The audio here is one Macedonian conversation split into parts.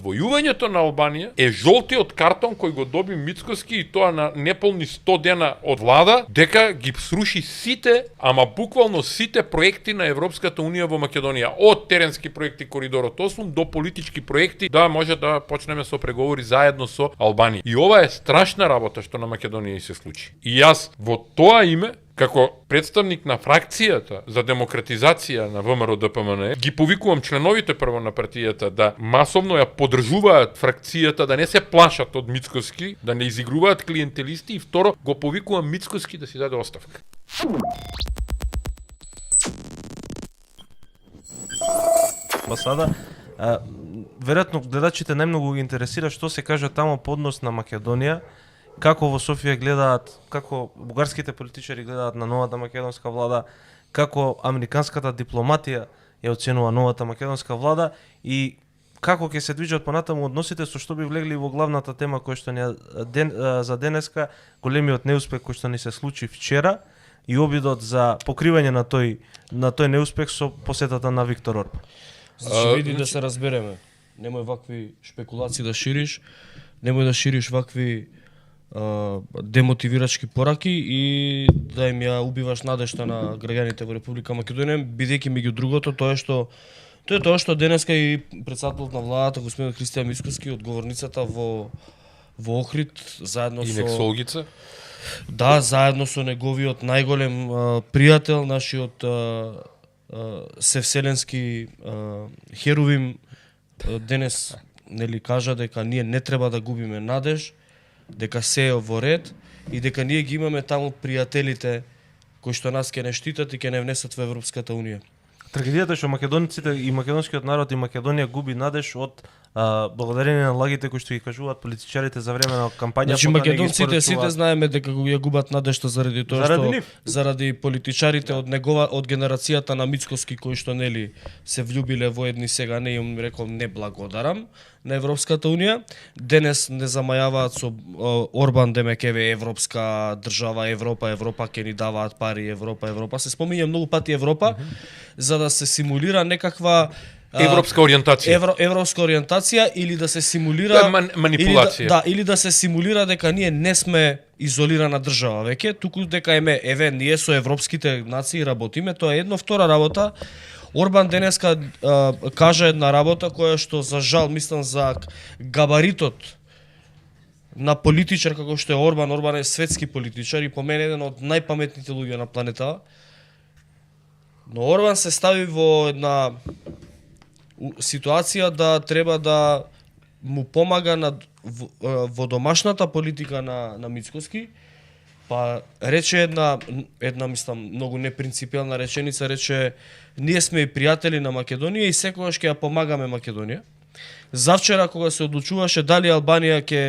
раздвојувањето на Албанија е жолтиот картон кој го доби Мицкоски, и тоа на неполни 100 дена од влада, дека ги сруши сите, ама буквално сите проекти на Европската унија во Македонија, од теренски проекти Коридорот 8 до политички проекти, да може да почнеме со преговори заедно со Албанија. И ова е страшна работа што на Македонија се случи. И јас во тоа име, како представник на фракцијата за демократизација на ВМРО ДПМН, ги повикувам членовите прво на партијата да масовно ја поддржуваат фракцијата, да не се плашат од Мицкоски, да не изигруваат клиентелисти, и второ го повикувам Мицкоски да си даде оставка. Па сада, веројатно гледачите најмногу ги интересира што се кажа таму по однос на Македонија, како во Софија гледаат, како бугарските политичари гледаат на новата македонска влада, како американската дипломатија ја оценува новата македонска влада и како ќе се движат понатаму односите, со што би влегли во главната тема која што за денеска, големиот неуспех кој што ни се случи вчера и обидот за покривање на тој неуспех со посетата на Виктор Орбан. Значи, види да се разбереме. Немој вакви шпекулации да шириш, немој да шириш вакви демотивирачки пораки и да им ја убиваш надежта на граѓаните во Република Македонија, бидејќи меѓу другото тоа што денеска и претседателот на владата господин Христијан Мицкоски од говорницата во Охрид заедно и со Нексолгица. Да, заедно со неговиот најголем пријател, нашиот севселенски херувим, денес нели кажа дека ние не треба да губиме надеж, дека се е во ред и дека ние ги имаме таму пријателите кои што нас ќе не штитат и ќе не внесат во Европската унија. Трагедијата што македонците и македонскиот народ и Македонија губи надеж од благодарение на лагите кои што ги кажуваат политичарите за време на кампања. Значи македонците сите знаеме дека ја губат надежта заради тоа што заради политичарите од генерацијата на Мицкоски кои што нели се влюбиле во едни сега не им рекол не благодарам на Европската унија. Денес не замајаваат со Орбан демекеве европска држава, Европа ќе ни даваат пари, Европа. Се спомиња многу пати Европа за да се симулира некаква европска ориентација. Европска ориентација или да се симулира манипулација. Или да се симулира дека ние не сме изолирана држава веќе, туку дека еве ние со европските нации работиме, тоа е едно. Втора работа, Орбан денеска кажа една работа која што за жал мислам за габаритот на политичар како што е Орбан. Орбан е светски политичар и по мене еден од најпаметните луѓе на планетата. Но Орбан се стави во една ситуација да треба да му помага во домашната политика на Мицкоски. Па рече една мислам многу непринципијална реченица, рече ние сме и пријатели на Македонија и секогаш ќе ја помагаме Македонија. Завчера кога се одлучуваше дали Албанија ќе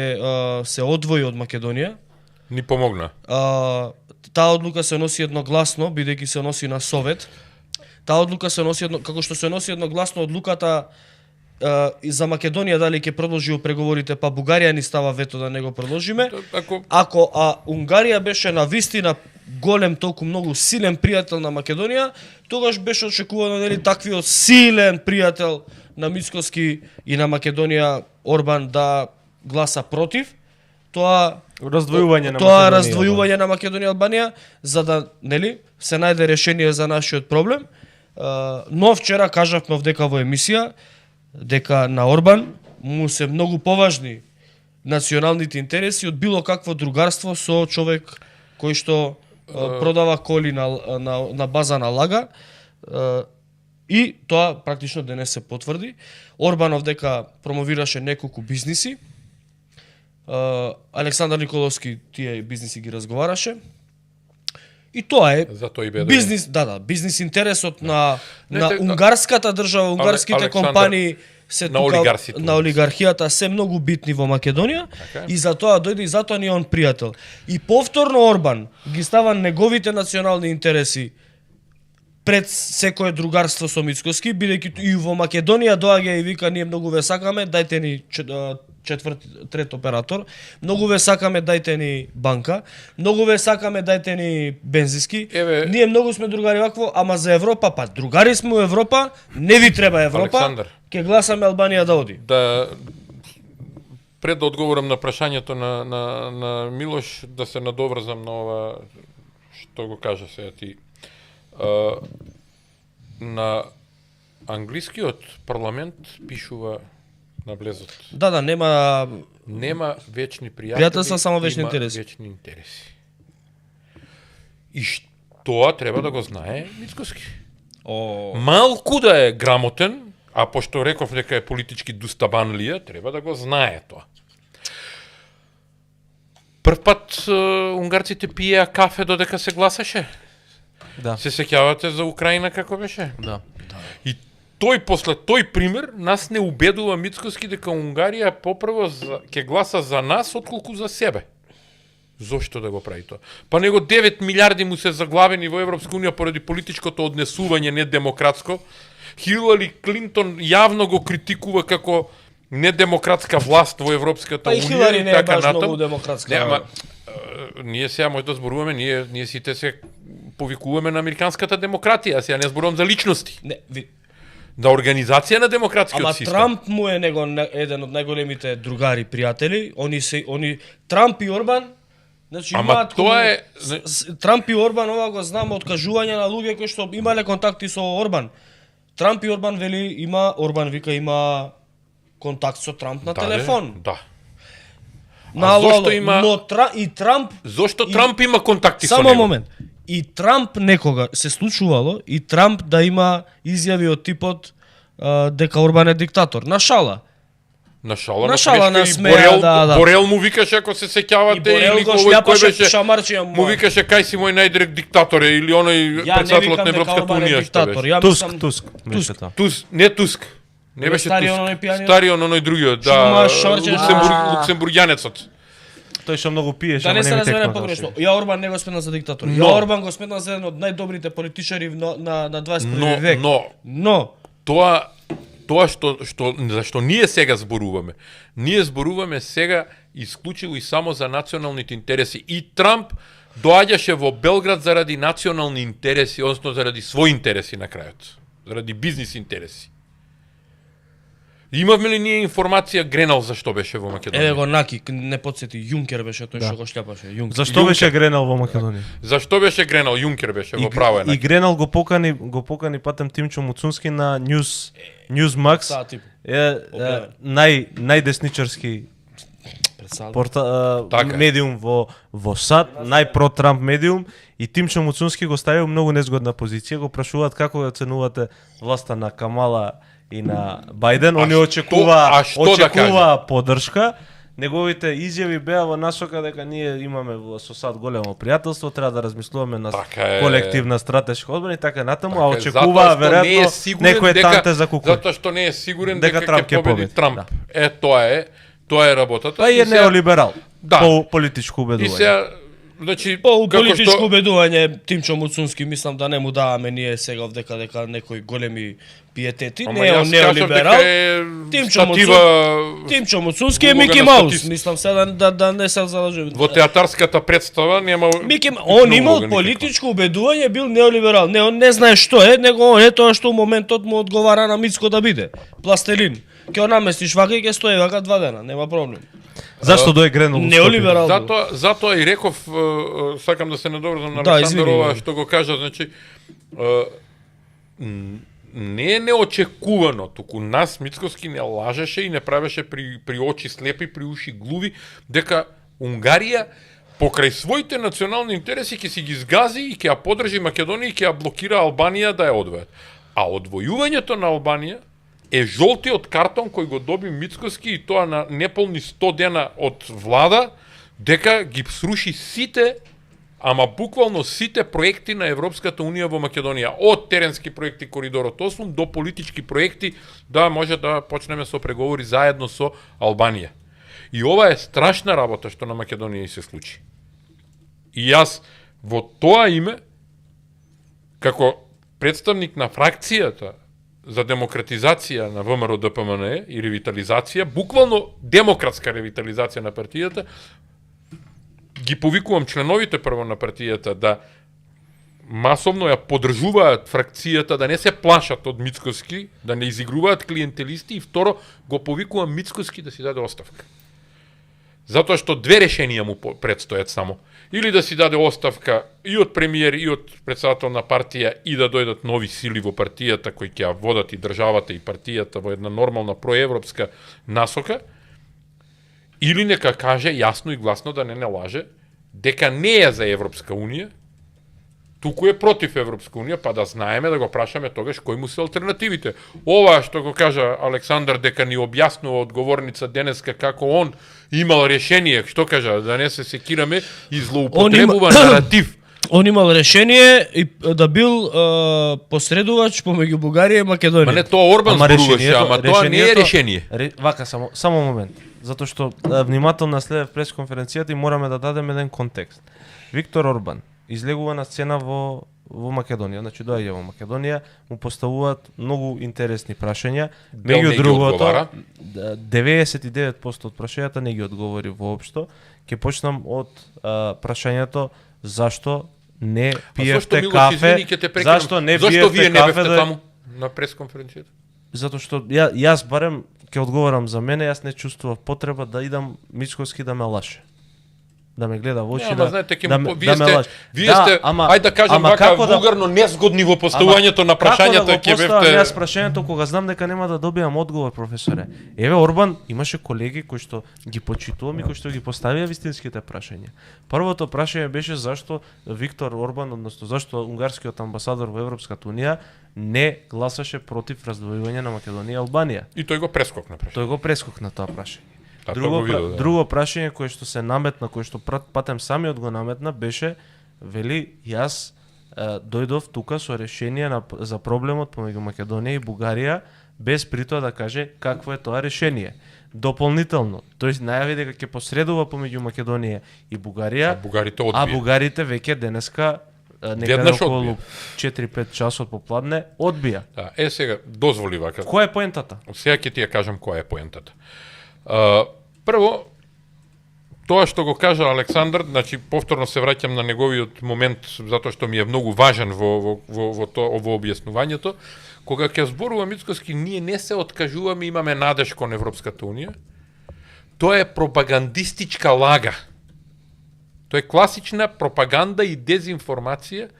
се одвои од Македонија, ни помогна. Таа одлука се носи едногласно, бидејќи се носи на Совет. Таа одлука се носи како што се носи едногласно одлуката и за Македонија дали ќе продолжи преговорите, па Бугарија ни става вето да не го продолжиме. Ако Унгарија беше на вистина голем, толку многу силен пријател на Македонија, тогаш беше очекувано нели таквиот силен пријател на Мицкоски и на Македонија Орбан да гласа против тоа раздвојување на Македонија и Албанија, за да нели се најде решение за нашиот проблем. Но вчера кажавме дека во емисија дека на Орбан му се многу поважни националните интереси од било какво другарство со човек кој што продава коли на база на лага, и тоа практично денес се потврди. Орбанов дека промовираше неколку бизниси, Александар Николовски тие бизниси ги разговараше. И тоа е бизнис, бизнис интересот на унгарската држава, унгарските компании се на тука на олигархијата се многу битни во Македонија и затоа дојде и затоа ни е он пријател. И повторно Орбан ги става неговите национални интереси пред секое другарство со Мицкоски, бидејќи и во Македонија доаѓа и вика ние многу ве сакаме, дајте ни трет оператор, многу ве сакаме, дајте ни банка, многу ве сакаме, дајте ни бензиски. Ние многу сме другари вакво, ама за Европа, па другари сме во Европа, не ви треба Европа. Александар, ќе гласаме Албанија да оди. пред да одговорам на прашањето на Милош, да се надоврзам на ова што го кажа сега ти. На англискиот парламент пишува наблезот. Да, Нема вечни пријателства, само вечни има интереси. вечни интереси. И тоа треба да го знае Мицкоски. Малку да е грамотен, а пошто реков дека е политички дустабанлија, треба да го знае тоа. Прв пат унгарците пиеа кафе додека се гласаше. Да. Се сеќавате за Украина како беше? Да. И после тој пример нас не убедува Мицкоски дека Унгарија попрво ќе гласа за нас отколку за себе. Зошто да го прави тоа? Па него 9 милиарди му се заглавени во Европска унија поради политичкото однесување недемократско. Хилари Клинтон јавно го критикува како недемократска власт во Европската унија. Па и Хилари не е така баш натам. многу демократска. Не, ама ние сега може да зборуваме, ние сите се повикуваме на американската демократија, сега не зборувам за личности. Не, Да организација на демократскиот Ама систем. Трамп му е еден од најголемите другари пријатели. Они Трамп и Орбан, значи Ама имаат тоа е Трамп и Орбан, ова го знам од кажување на луѓе кои што имале контакти со Орбан. Трамп и Орбан вели Орбан вика има контакт со Трамп на телефон. Да. Зошто има и Трамп Зошто Трамп има контакти со Само него? момент. И Трамп некога се случувало и Трамп да има изјави од типот дека Орбан е диктатор. На шала. На шала, на смешка, смеја, и Борел, да. Борел му викаше, ако се сеќавате, И Борел или го кој шљапаше беше, шамарчија му викаше кај си мој најдирект диктатор е, или оној председателот на Европската унија што беше. Туск беше тоа. Не Туск. Не беше стариот Туск. оној пијаниот? Стариот оној другиот, Што има да. шорче? Луксембурѓанецот. Тој што многу пиеше, Да не се ми разбере текна погрешно. тоа. Ја Орбан не го сметна за диктатор. Ја Но. Орбан го сметна за еден од најдобрите политичари на 21 век. Но тоа зашто ние сега зборуваме. Ние зборуваме сега исклучиво и само за националните интереси. И Трамп доаѓаше во Белград заради национални интереси, односно заради своји интереси на крајот. Заради бизнис интереси. Имавме ли ние информација Гренал зашто беше во Македонија? Еве го Наки, не подсети, Јункер беше тој што го шљапаше. Јункер. Зашто беше Гренал во Македонија? Зашто беше Гренал? Јункер беше во право И Гренал го покани патем Тимчо Муцунски на Newsmax. Таа тип. Најдесничарски Така е. медиум во САД, најпро Трамп медиум, и Тимчо Муцунски го ставил многу незгодна позиција, го прашуваат како ја оценувате власта на Камала и на Бајден. Они очекува поддршка. Неговите изјави беа во насока дека ние имаме со САД големо пријателство, треба да размислуваме на колективна стратешка одбрана и така натаму, а очекува веројатно некој танте за куку. Затоа што не е сигурен дека Трамп ќе победи Трамп. Тоа е работата. Па и е неолиберал. Да. По политичко убедување. И сега, значи, По политичко убедување Тимчо Муцунски мислам да не му даваме ние сега овдека дека некои големи пиетети, не е неолиберал. Тимчо Муцунски е Мики Маус, мислам сега да не се залажуваме. Во театарската представа нема Он имал политичко убедување, бил неолиберал. Не, он не знае што е, него он е тоа што во моментот му одговара на Мицко да биде. Пластелин. Ќе го наместиш вака и ќе стои вака 2 дена, нема проблем. Зашто дој Гренал? Неолиберал. Затоа и реков, сакам да се надоврзам на Александрова што го кажа, значи не е неочекувано, туку нас Мицкоски не лажеше и не правеше при очи слепи, при уши глуви, дека Унгарија покрај своите национални интереси ќе си ги згази и ќе ја подржи Македонија и ќе ја блокира Албанија да ја одвојат. А одвојувањето на Албанија е жолтиот картон кој го доби Мицкоски и тоа на неполни 100 дена од влада, дека ги сруши сите, ама буквално сите проекти на Европската унија во Македонија, од теренски проекти Коридорот 8 до политички проекти, да може да почнеме со преговори заедно со Албанија. И ова е страшна работа што на Македонија и се случи. И јас во тоа име, како представник на фракцијата за демократизација на ВМРО ДПМНЕ и ревитализација, буквално демократска ревитализација на партијата, ги повикувам членовите прво на партијата да масовно ја поддржуваат фракцијата, да не се плашат од Мицкоски, да не изигруваат клиентелисти, и второ, го повикувам Мицкоски да си даде оставка. Затоа што две решенија му предстојат само. Или да си даде оставка и од премиер и од председател на партија и да дојдат нови сили во партијата кои ќе ја водат и државата и партијата во една нормална проевропска насока, или нека каже јасно и гласно да не лаже дека не е за Европска унија, туку е против Европска унија, па да знаеме, да го прашаме тогаш кои му се алтернативите. Ова што го кажа Александар дека ни објаснува одговорница денеска како он имал решение, што кажа, да не се секираме и злоупотребува наратив. Он имал решение и да бил посредувач помеѓу Бугарија и Македонија. Ма не, тоа Орбан зборуваше, ама тоа не е решение. Вака, само момент. Затоа што внимателно следев пресконференцијата и мораме да дадеме еден контекст. Виктор Орбан излегува на сцена во Македонија, значи доаѓа во Македонија, му поставуваат многу интересни прашања, меѓу другото 99% од прашањата не ги одговори воопшто. Ќе почнам од прашањето зашто не пиевте кафе, зашто не пиевте кафе таму на пресконференцијата? Затоа што јас барем ќе одговорам за мене, јас не чувствував потреба да идам Мицкоски да ме лаше. Да ме гледа во очи, да ме лаже. Вие сте, ајде да кажем вака, вулгарно незгодни во поставувањето на прашањата, ќе бевте. Јас прашањето кога знам дека нема да добиам одговор, професоре. Еве Орбан имаше колеги кои што ги почитувам и кои што ги поставија вистинските прашања. Првото прашање беше зашто Виктор Орбан, односно зашто унгарскиот амбасадор во Европската унија не гласаше против раздвојување на Македонија и Албанија. И тој го прескокна прашање. Тој го прескокна тоа прашање. Друго прашање кое што се наметна, кое што Патем самиот го наметна, беше, вели, јас дојдов тука со решение за проблемот помеѓу Македонија и Бугарија, без при тоа да каже какво е тоа решение. Дополнително, тој најави дека ќе посредува помеѓу Македонија и Бугарија, а бугарите веќе денеска некаде околу 4-5 часот попладне одбија. Да, сега дозволи вака. Која е поентата? Сега ќе ти ја кажам која е поентата. Прво, тоа што го кажа Александар, значи повторно се враќам на неговиот момент затоа што ми е многу важен во објаснувањето. Кога ќе зборува Мицкоски, ние не се откажуваме, имаме надеж кон Европската унија. Тоа е пропагандистичка лага. Тоа е класична пропаганда и дезинформација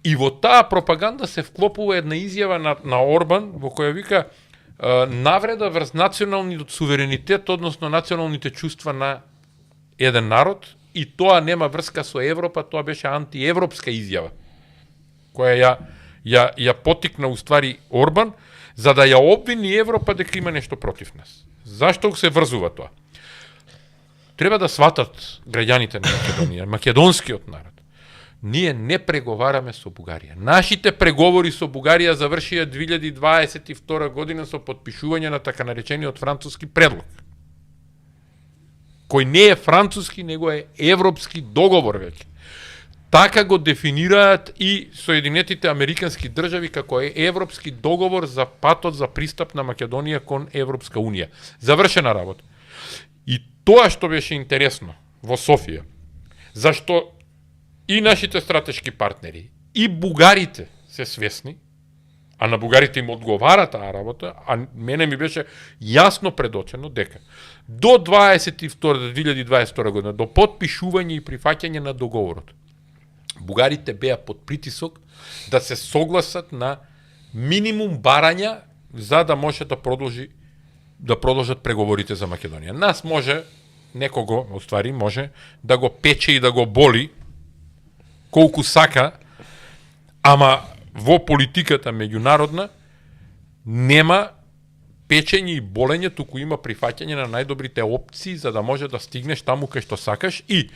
и во таа пропаганда се вклопува една изјава на Орбан во која вика навреда врз националниот суверенитет, односно националните чувства на еден народ, и тоа нема врска со Европа, тоа беше антиевропска изјава, која ја потикна уствари Орбан, за да ја обвини Европа дека има нешто против нас. Зашто се врзува тоа? Треба да сватат граѓаните на Македонија, македонскиот народ. Ние не преговараме со Бугарија. Нашите преговори со Бугарија завршија 2022 година со потпишување на така наречениот француски предлог, кој не е француски, него е европски договор веќе. Така го дефинираат и Соединетите Американски држави како е европски договор за патот за пристап на Македонија кон Европска унија. Завршена работа. И тоа што беше интересно во Софија, зашто и нашите стратешки партнери, и бугарите се свесни, а на бугарите им одговара таа работа, а мене ми беше јасно предочено дека до 2022 година, до потпишување и прифаќање на договорот, бугарите беа под притисок да се согласат на минимум барања за да може да продолжат преговорите за Македонија. Нас може, некого, уствари, може да го пече и да го боли колку сака, ама во политиката меѓународна нема печење и болење, туку има прифаќање на најдобрите опции за да може да стигнеш таму кај што сакаш. И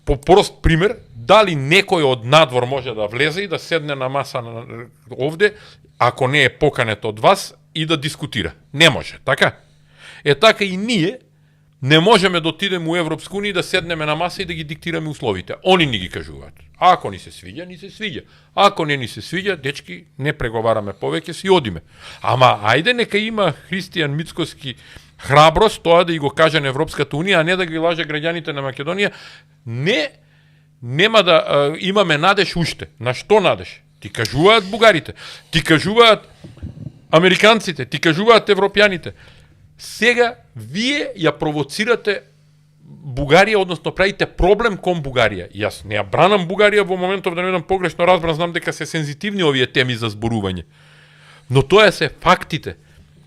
по прост пример, дали некој од надвор може да влезе и да седне на маса овде, ако не е поканет од вас, и да дискутира. Не може, така? Така и ние не можеме да отидеме у Европска унија и да седнеме на маса и да ги диктираме условите. Они ни ги кажуваат. Ако ни се свиѓа, ни се свиѓа. Ако не ни се свиѓа, дечки, не преговараме повеќе, си одиме. Ама ајде нека има Христијан Мицкоски храброст тоа да и го каже на Европската унија, а не да ги лаже граѓаните на Македонија. Нема да имаме надеж уште. На што надеж? Ти кажуваат бугарите, ти кажуваат американците, ти кажуваат европјаните. Сега вие ја провоцирате Бугарија, односно правите проблем кон Бугарија. Јас не ја бранам Бугарија во моментов да не бидам погрешно разбран, знам дека се сензитивни овие теми за зборување. Но тоа се фактите.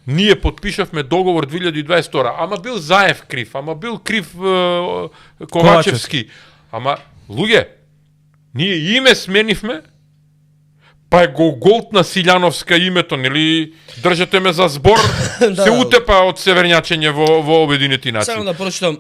Ние подпишавме договор 2022, ама бил Заев крив, ама бил крив Ковачевски. Ама, луѓе, ние име сменивме, па го голтна Силјановска името, нели, држате ме за збор, се утепа од северњачење во Обединети нации. Само да прочитам